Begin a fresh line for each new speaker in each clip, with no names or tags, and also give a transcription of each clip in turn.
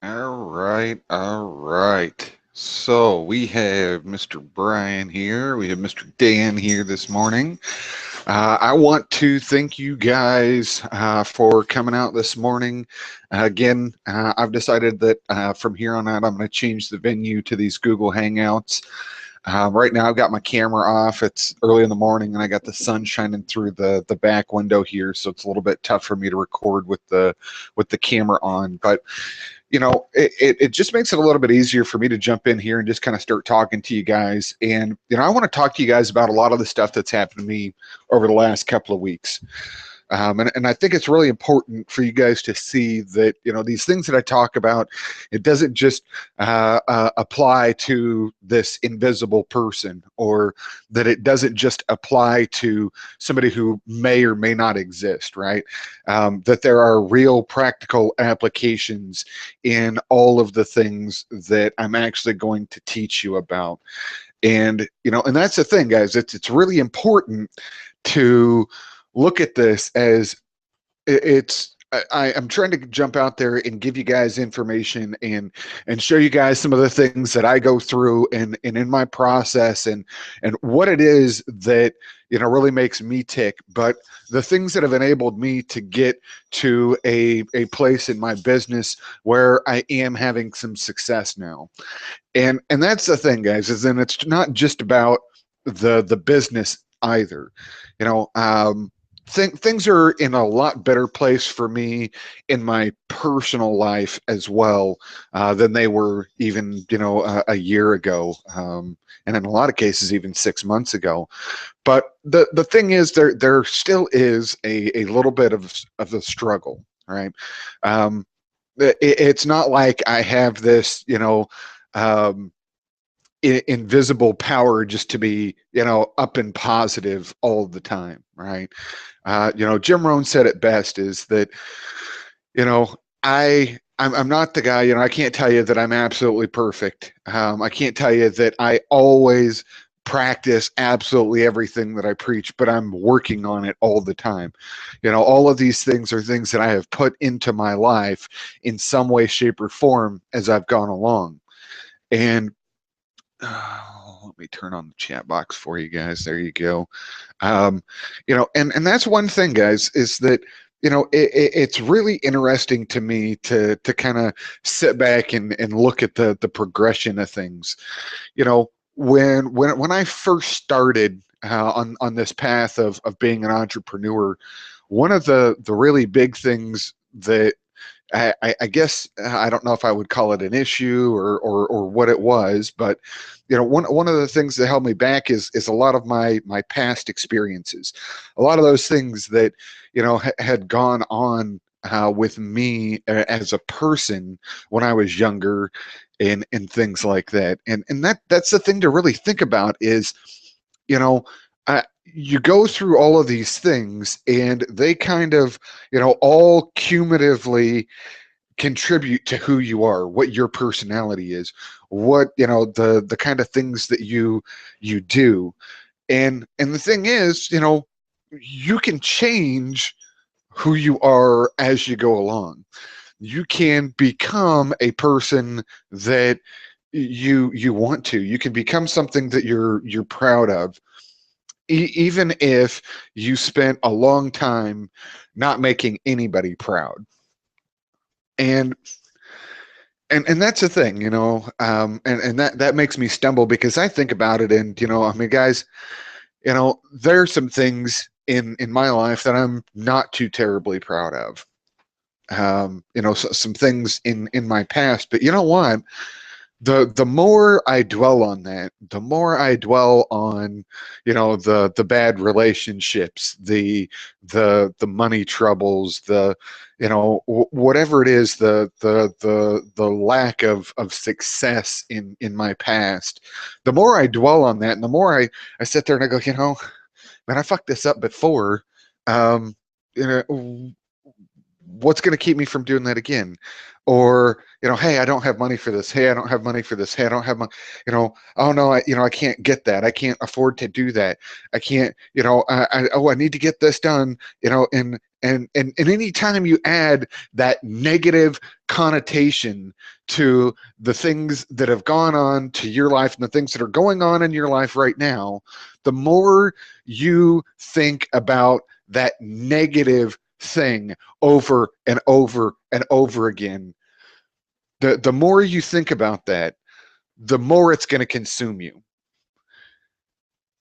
All right, all right. So we have Mr. Brian here. We have Mr. Dan here this morning. I want to thank you guys for coming out this morning. Again, I've decided that from here on out, I'm going to change the venue to these Google Hangouts. Right now, I've got my camera off. It's early in the morning, and I got the sun shining through the back window here, so it's a little bit tough for me to record with the camera on. But it just makes it a little bit easier for me to jump in here and just kind of start talking to you guys. And I want to talk to you guys about a lot of the stuff that's happened to me over the last couple of weeks. And I think it's really important for you guys to see that, these things that I talk about, it doesn't just apply to this invisible person, or that it doesn't just apply to somebody who may or may not exist, right? That there are real practical applications in all of the things that I'm actually going to teach you about. And, and that's the thing, guys, it's really important to look at this as it's I'm trying to jump out there and give you guys information and show you guys some of the things that I go through and in my process and what it is that really makes me tick, but the things that have enabled me to get to a place in my business where I am having some success now. And that's the thing, guys, is then it's not just about the business either. You know, things are in a lot better place for me in my personal life as well than they were even a year ago, and in a lot of cases even 6 months ago. But the thing is, there still is a little bit of the struggle, right? It's not like I have this um, invisible power just to be up and positive all the time, right? Jim Rohn said it best, is that you know I'm not the guy. I can't tell you that I'm absolutely perfect. I can't tell you that I always practice absolutely everything that I preach, but I'm working on it all the time. All of these things are things that I have put into my life in some way, shape, or form as I've gone along. And let me turn on the chat box for you guys. There you go. And that's one thing, guys, is that it's really interesting to me to kind of sit back and look at the progression of things. When I first started on this path of being an entrepreneur, one of the really big things that I guess I don't know if I would call it an issue or what it was, but one of the things that held me back is a lot of my past experiences, a lot of those things that had gone on with me as a person when I was younger, and things like that, and that's the thing to really think about is you know you go through all of these things and they kind of all cumulatively contribute to who you are, what your personality is, what the kind of things that you do. And the thing is, you can change who you are as you go along. You can become a person that you want to. You can become something that you're proud of, even if you spent a long time not making anybody proud. And and that's the thing, and that makes me stumble because I think about it, and I mean, guys, there are some things in my life that I'm not too terribly proud of. Some things in my past, but you know what? The more I dwell on that, the more I dwell on, the bad relationships, the money troubles, the whatever it is, the lack of success in my past. The more I dwell on that, and the more I sit there and I go, man, I fucked this up before. Um, you know, what's going to keep me from doing that again? Or, hey, I don't have money for this. Hey, I don't have money for this. Hey, I don't have money. Oh no, I can't get that. I can't afford to do that. I can't, I need to get this done, and any time you add that negative connotation to the things that have gone on to your life and the things that are going on in your life right now, the more you think about that negative thing over and over and over again, the more you think about that, the more it's going to consume you.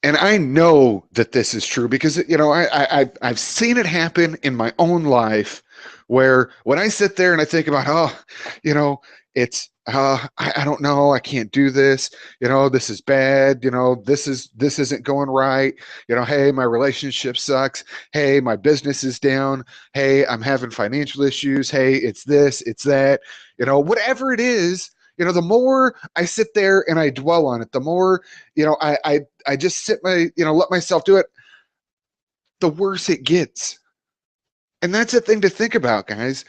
And I know that this is true because I've seen it happen in my own life, where when I sit there and I think about, it's I don't know, I can't do this, this is bad, this isn't going right, hey, my relationship sucks, hey, my business is down, hey, I'm having financial issues, hey, it's this, it's that, whatever it is. The more I sit there and I dwell on it, the more, I just let myself do it, the worse it gets. And that's a thing to think about, guys.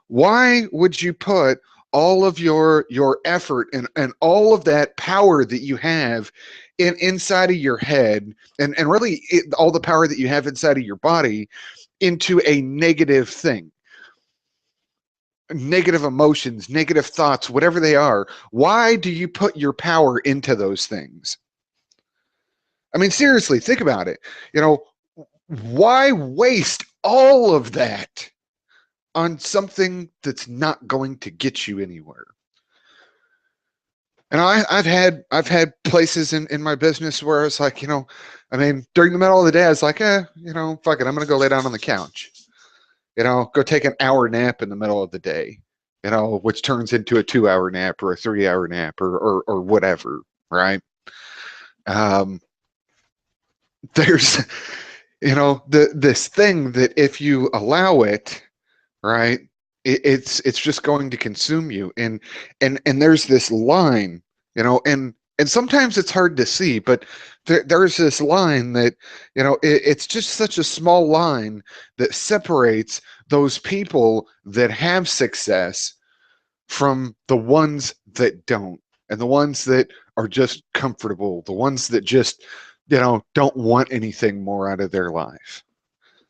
Why would you put all of your effort and all of that power that you have inside of your head, and really all the power that you have inside of your body, into a negative thing? Negative emotions, negative thoughts, whatever they are. Why do you put your power into those things? I mean, seriously, think about it. Why waste all of that on something that's not going to get you anywhere? And I've had places in my business where it's like, during the middle of the day, I was like, fuck it, I'm gonna go lay down on the couch. Go take an hour nap in the middle of the day, which turns into a 2 hour nap or a 3 hour nap or whatever, right? Um, there's, this thing that if you allow it, right, it's just going to consume you. And there's this line, and sometimes it's hard to see, but there's this line that, it's just such a small line that separates those people that have success from the ones that don't, and the ones that are just comfortable, the ones that just, don't want anything more out of their life,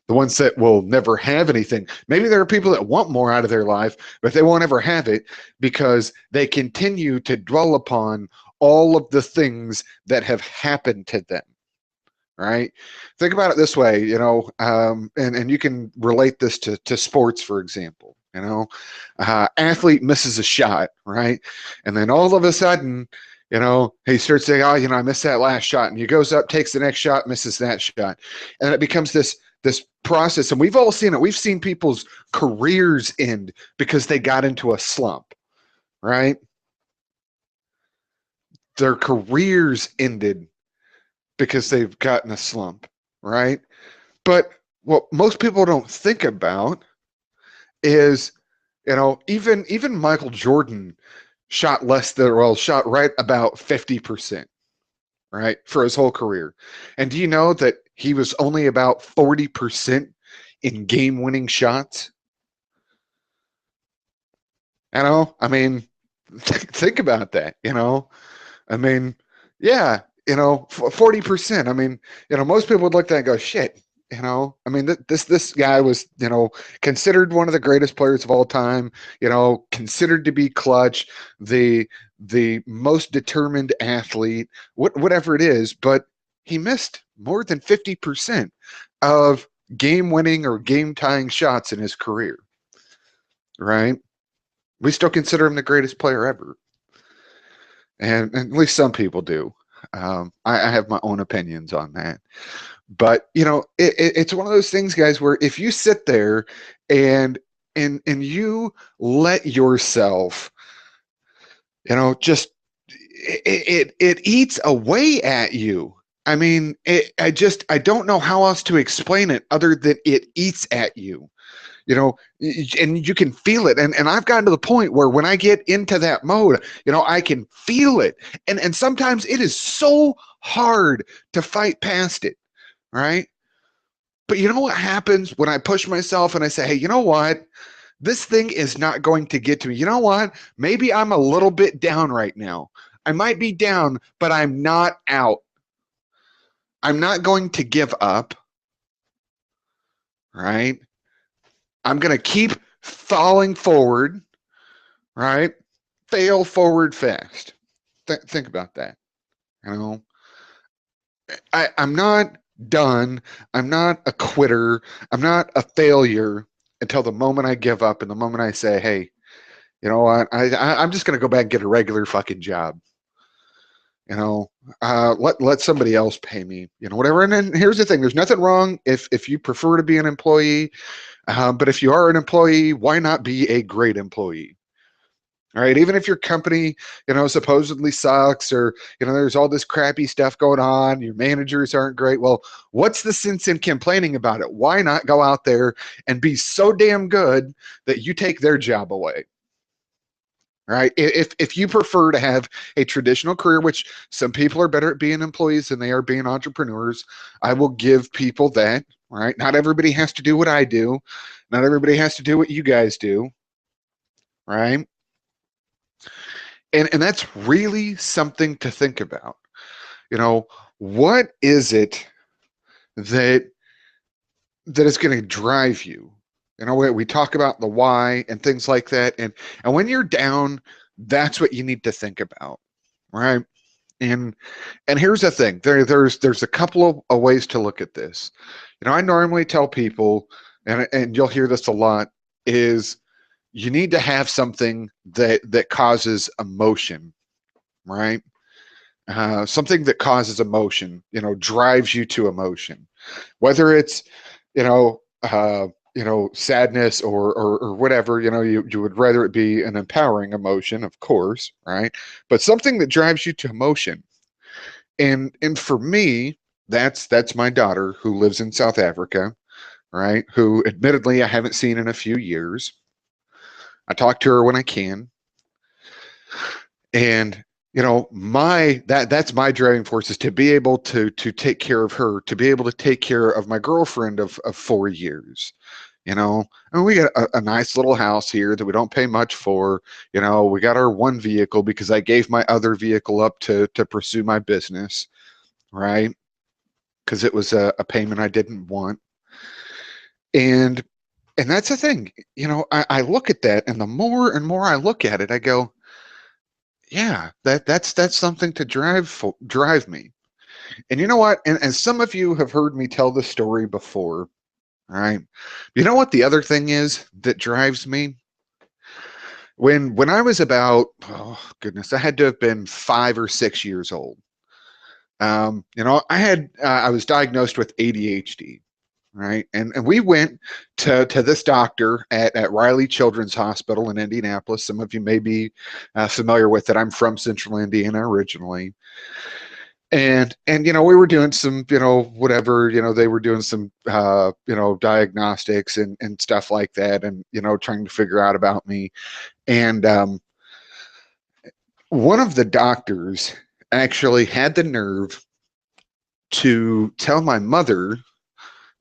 the ones that will never have anything. Maybe there are people that want more out of their life, but they won't ever have it because they continue to dwell upon all of the things that have happened to them. Right? Think about it this way, and you can relate this to sports, for example. Athlete misses a shot, right? And then all of a sudden, he starts saying, "Oh, I missed that last shot," and he goes up, takes the next shot, misses that shot, and it becomes this process. And we've all seen it. We've seen people's careers end because they got into a slump, right? Their careers ended because they've gotten a slump, right? But what most people don't think about is, even Michael Jordan shot shot right about 50%, right, for his whole career. And do you know that he was only about 40% in game-winning shots? I mean, think about that, I mean, yeah, 40%. I mean, most people would look at that and go, shit, I mean, this guy was, considered one of the greatest players of all time, considered to be clutch, the most determined athlete, whatever it is, but he missed more than 50% of game-winning or game-tying shots in his career, right? We still consider him the greatest player ever. And at least some people do. I have my own opinions on that. But it's one of those things, guys, where if you sit there and you let yourself, just it eats away at you. I mean, I don't know how else to explain it other than it eats at you. And you can feel it. And I've gotten to the point where when I get into that mode, I can feel it. And sometimes it is so hard to fight past it, right? But you know what happens when I push myself and I say, hey, you know what? This thing is not going to get to me. You know what? Maybe I'm a little bit down right now. I might be down, but I'm not out. I'm not going to give up, right? I'm going to keep falling forward, right? Fail forward fast. Think about that. You know, I'm not done. I'm not a quitter. I'm not a failure until the moment I give up and the moment I say, hey, you know what? I'm just going to go back and get a regular fucking job. You know, let somebody else pay me. You know, whatever. And then here's the thing: there's nothing wrong if you prefer to be an employee, but if you are an employee, why not be a great employee? All right, even if your company, you know, supposedly sucks, or you know, there's all this crappy stuff going on, your managers aren't great. Well, what's the sense in complaining about it? Why not go out there and be so damn good that you take their job away? Right? If you prefer to have a traditional career, which some people are better at being employees than they are being entrepreneurs, I will give people that. Right? Not everybody has to do what I do. Not everybody has to do what you guys do. Right? And that's really something to think about. You know, what is it that is going to drive you? You know, we talk about the why and things like that, and when you're down, that's what you need to think about, right? And here's the thing: there's a couple of ways to look at this. You know, I normally tell people, and you'll hear this a lot, is you need to have something that causes emotion, right? Something that causes emotion, you know, drives you to emotion, whether it's, you know, sadness or whatever, you know, you would rather it be an empowering emotion, of course, right? But something that drives you to emotion. And for me, that's my daughter who lives in South Africa, right? Who admittedly I haven't seen in a few years. I talk to her when I can. And you know, that's my driving force is to be able to take care of her, to be able to take care of my girlfriend of 4 years. You know, and we got a nice little house here that we don't pay much for. You know, we got our one vehicle because I gave my other vehicle up to pursue my business, right? Because it was a payment I didn't want. And that's the thing. You know, I look at that, and the more and more I look at it, I go, yeah, that's something to drive me. And you know what? And some of you have heard me tell this story before, all right? You know what the other thing is that drives me? When I was about, oh goodness, I had to have been 5 or 6 years old. You know, I was diagnosed with ADHD, right? And we went to this doctor at Riley Children's Hospital in Indianapolis. Some of you may be familiar with it. I'm from Central Indiana originally. And you know, we were doing some, you know, whatever, you know, they were doing some you know, diagnostics and stuff like that, and you know, trying to figure out about me. And one of the doctors actually had the nerve to tell my mother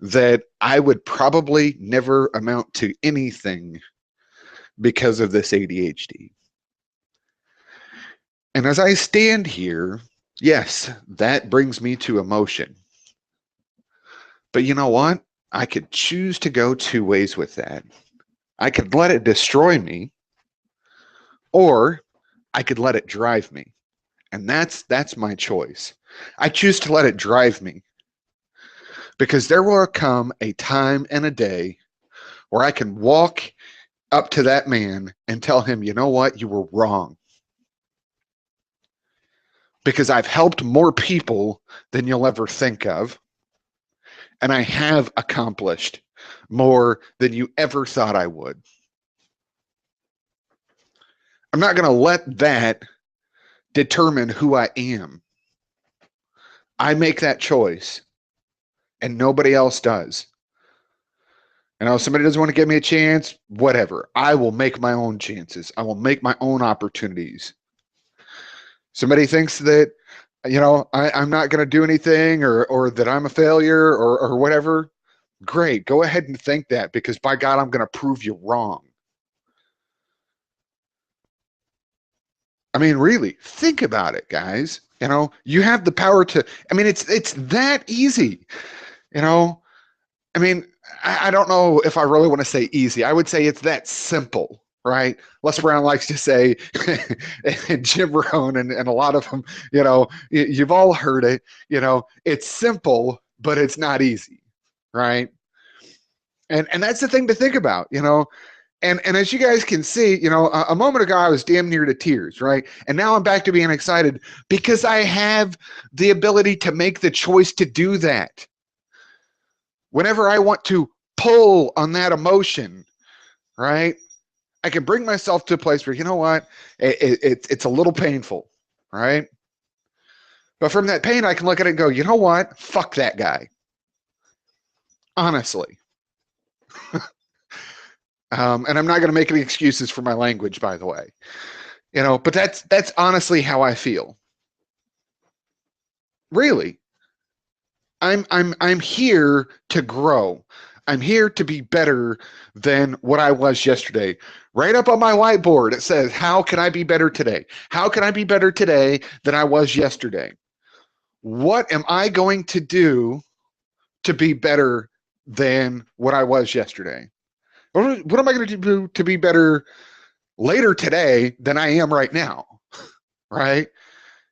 that I would probably never amount to anything because of this ADHD. And as I stand here, yes, that brings me to emotion. But you know what? I could choose to go two ways with that. I could let it destroy me, or I could let it drive me. And that's my choice. I choose to let it drive me because there will come a time and a day where I can walk up to that man and tell him, you know what, you were wrong. Because I've helped more people than you'll ever think of. And I have accomplished more than you ever thought I would. I'm not going to let that determine who I am. I make that choice, and nobody else does. You know, somebody doesn't want to give me a chance, whatever. I will make my own chances. I will make my own opportunities. Somebody thinks that, you know, I'm not going to do anything, or that I'm a failure, or whatever. Great. Go ahead and think that, because by God, I'm going to prove you wrong. I mean, really, think about it, guys. You know, you have the power to, I mean, it's that easy. You know, I mean, I don't know if I really want to say easy. I would say it's that simple, right? Les Brown likes to say, and Jim Rohn and a lot of them, you know, you've all heard it, you know, it's simple, but it's not easy, right? And that's the thing to think about, you know. And as you guys can see, you know, a moment ago I was damn near to tears, right? And now I'm back to being excited because I have the ability to make the choice to do that. Whenever I want to pull on that emotion, right? I can bring myself to a place where, you know what, it's a little painful, right? But from that pain, I can look at it and go, you know what, fuck that guy. Honestly. And I'm not going to make any excuses for my language, by the way. You know, but that's honestly how I feel. Really. I'm here to grow. I'm here to be better than what I was yesterday. Right up on my whiteboard, it says, how can I be better today? How can I be better today than I was yesterday? What am I going to do to be better than what I was yesterday? What am I going to do to be better later today than I am right now? Right?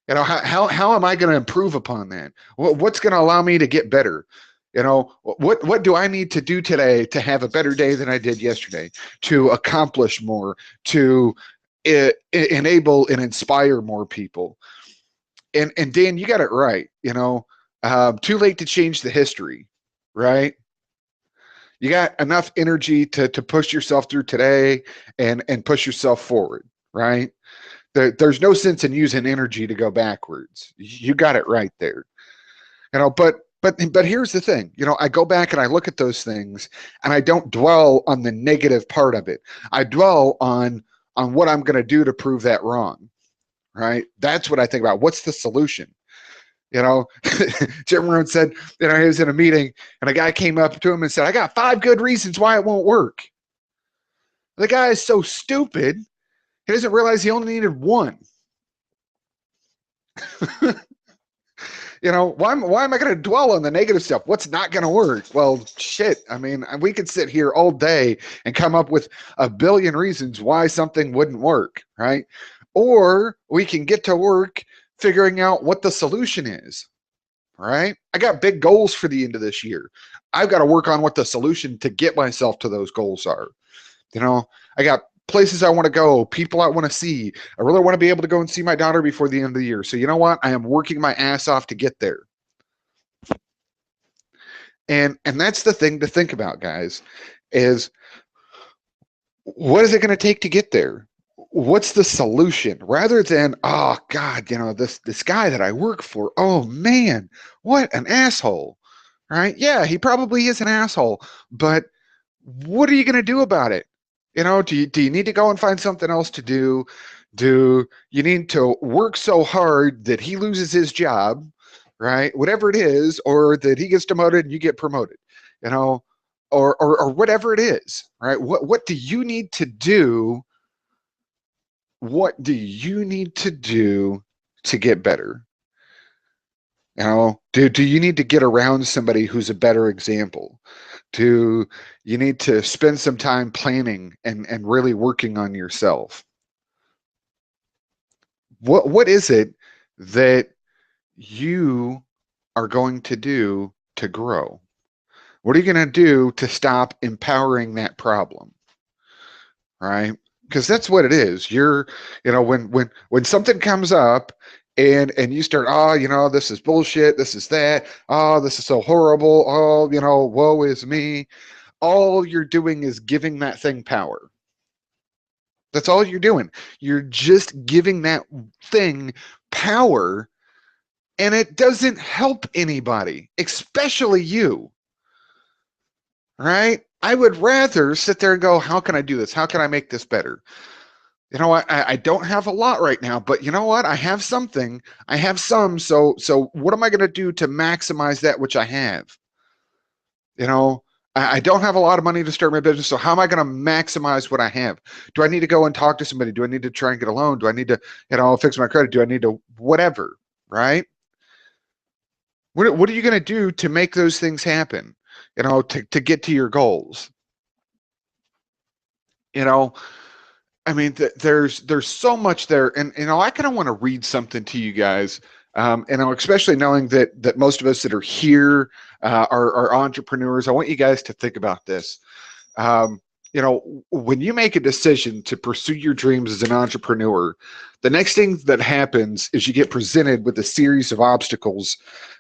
You know, how am I going to improve upon that? What's going to allow me to get better? You know, what do I need to do today to have a better day than I did yesterday, to accomplish more, to enable and inspire more people? And Dan, you got it right. You know, too late to change the history, right? You got enough energy to push yourself through today and push yourself forward, right? There's no sense in using energy to go backwards. You got it right there. You know, but here's the thing. You know, I go back and I look at those things and I don't dwell on the negative part of it. I dwell on what I'm going to do to prove that wrong. Right? That's what I think about. What's the solution? You know, Jim Rohn said, you know, he was in a meeting and a guy came up to him and said, I got 5 good reasons why it won't work. The guy is so stupid, he doesn't realize he only needed one. You know, why am I going to dwell on the negative stuff? What's not going to work? Well, shit. I mean, we could sit here all day and come up with a billion reasons why something wouldn't work, right? Or we can get to work figuring out what the solution is, right? I got big goals for the end of this year. I've got to work on what the solution to get myself to those goals are. You know, I got places I want to go, people I want to see. I really want to be able to go and see my daughter before the end of the year. So you know what? I am working my ass off to get there. And that's the thing to think about, guys, is what is it going to take to get there? What's the solution? Rather than, oh God, you know, this guy that I work for, oh man, what an asshole. Right? Yeah, he probably is an asshole, but what are you going to do about it? You know, do you need to go and find something else to do? Do you need to work so hard that he loses his job, right? Whatever it is, or that he gets demoted and you get promoted, you know, or whatever it is, right? What do you need to do? What do you need to do to get better? You know, do you need to get around somebody who's a better example? Do you need to spend some time planning and really working on yourself? What is it that you are going to do to grow? What are you going to do to stop empowering that problem? Right? Because that's what it is. You know, when something comes up and you start, oh, you know, this is bullshit, this is that, oh, this is so horrible, oh, you know, woe is me. All you're doing is giving that thing power. That's all you're doing. You're just giving that thing power, and it doesn't help anybody, especially you. Right? I would rather sit there and go, how can I do this? How can I make this better? You know what? I don't have a lot right now, but you know what? I have something. I have some. So what am I going to do to maximize that which I have? You know, I don't have a lot of money to start my business, so how am I going to maximize what I have? Do I need to go and talk to somebody? Do I need to try and get a loan? Do I need to, fix my credit? Do I need to whatever, right? What are you going to do to make those things happen? To get to your goals. You know, I mean, there's so much there, and I kind of want to read something to you guys, especially knowing that most of us that are here are entrepreneurs. I want you guys to think about this. When you make a decision to pursue your dreams as an entrepreneur, the next thing that happens is you get presented with a series of obstacles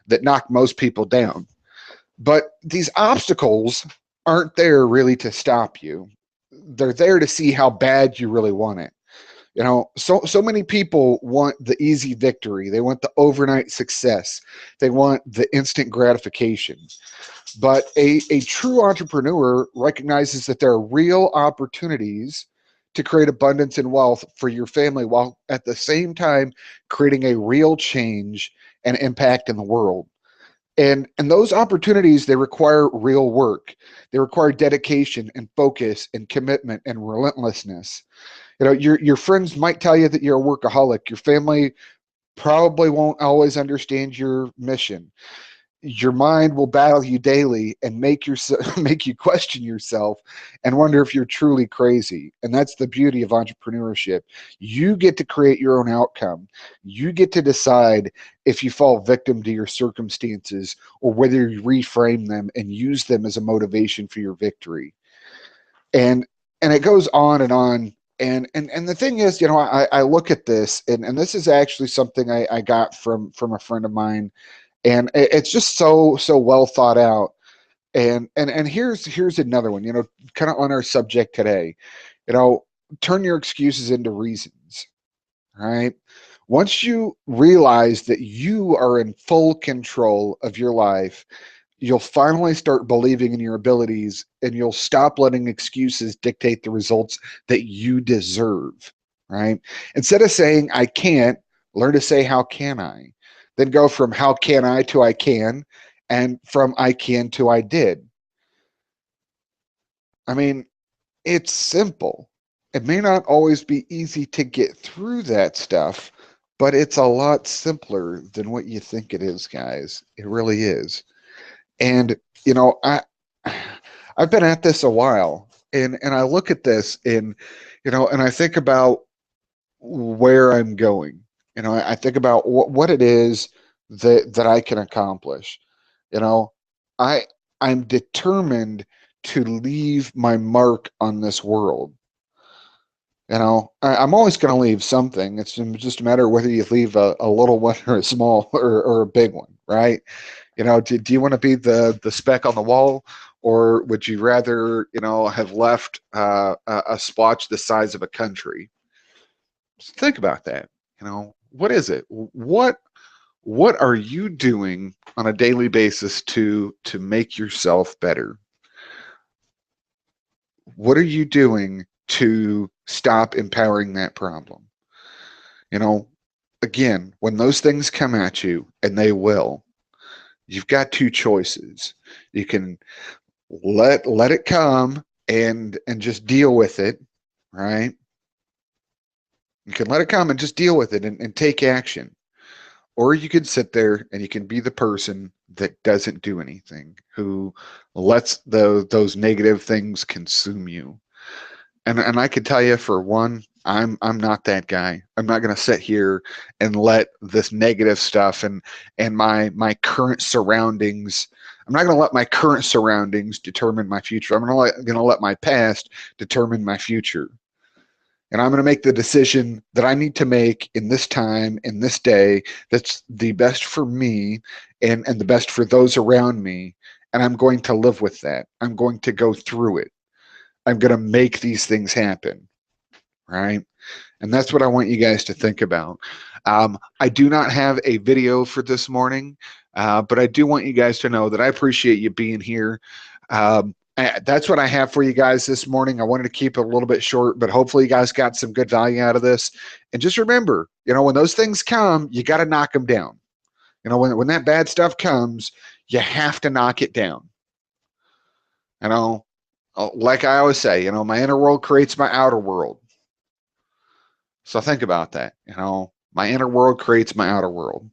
that knock most people down. But these obstacles aren't there really to stop you. They're there to see how bad you really want it. So many people want the easy victory. They want the overnight success. They want the instant gratification. But a true entrepreneur recognizes that there are real opportunities to create abundance and wealth for your family while at the same time creating a real change and impact in the world. And those opportunities, they require real work. They require dedication and focus and commitment and relentlessness. Your friends might tell you that you're a workaholic. Your family probably won't always understand your mission. Your mind will battle you daily and make you question yourself and wonder if you're truly crazy. And that's the beauty of entrepreneurship. You get to create your own outcome. You get to decide if you fall victim to your circumstances or whether you reframe them and use them as a motivation for your victory. And it goes on and on. And the thing is, I look at this, and this is actually something I got from a friend of mine, and it's just so well thought out. And here's another one, kind of on our subject today. Turn your excuses into reasons. Right? Once you realize that you are in full control of your life, you'll finally start believing in your abilities, and you'll stop letting excuses dictate the results that you deserve. Right? Instead of saying I can't, learn to say how can I. Then go from how can I to I can, and from I can to I did. I mean, it's simple. It may not always be easy to get through that stuff, but it's a lot simpler than what you think it is, guys. It really is. And I've been at this a while, and I look at this, and I think about where I'm going. I think about what it is that I can accomplish. You know, I I'm determined to leave my mark on this world. I'm always going to leave something. It's just a matter of whether you leave a little one or a small or a big one, right? Do you want to be the speck on the wall, or would you rather, have left a splotch the size of a country? Just think about that. What is it? What are you doing on a daily basis to make yourself better? What are you doing to stop empowering that problem? Again, when those things come at you, and they will, you've got two choices. You can let it come and just deal with it, right? You can let it come and just deal with it and take action. Or you can sit there and you can be the person that doesn't do anything, who lets those negative things consume you. And I can tell you, for one, I'm not that guy. I'm not going to sit here and let this negative stuff and my current surroundings. I'm not going to let my current surroundings determine my future. I'm going to let my past determine my future. And I'm going to make the decision that I need to make in this time, in this day, that's the best for me and the best for those around me. And I'm going to live with that. I'm going to go through it. I'm going to make these things happen. Right? And that's what I want you guys to think about. I do not have a video for this morning, but I do want you guys to know that I appreciate you being here. That's what I have for you guys this morning. I wanted to keep it a little bit short, but hopefully you guys got some good value out of this. And just remember, when those things come, you got to knock them down. When that bad stuff comes, you have to knock it down. You know, like I always say, you know, my inner world creates my outer world. So think about that. You know, my inner world creates my outer world.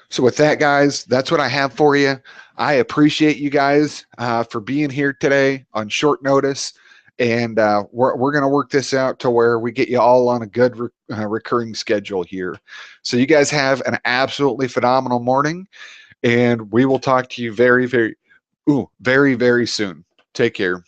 So with that, guys, that's what I have for you. I appreciate you guys for being here today on short notice, and we're going to work this out to where we get you all on a good recurring schedule here. So you guys have an absolutely phenomenal morning, and we will talk to you very, very soon. Take care.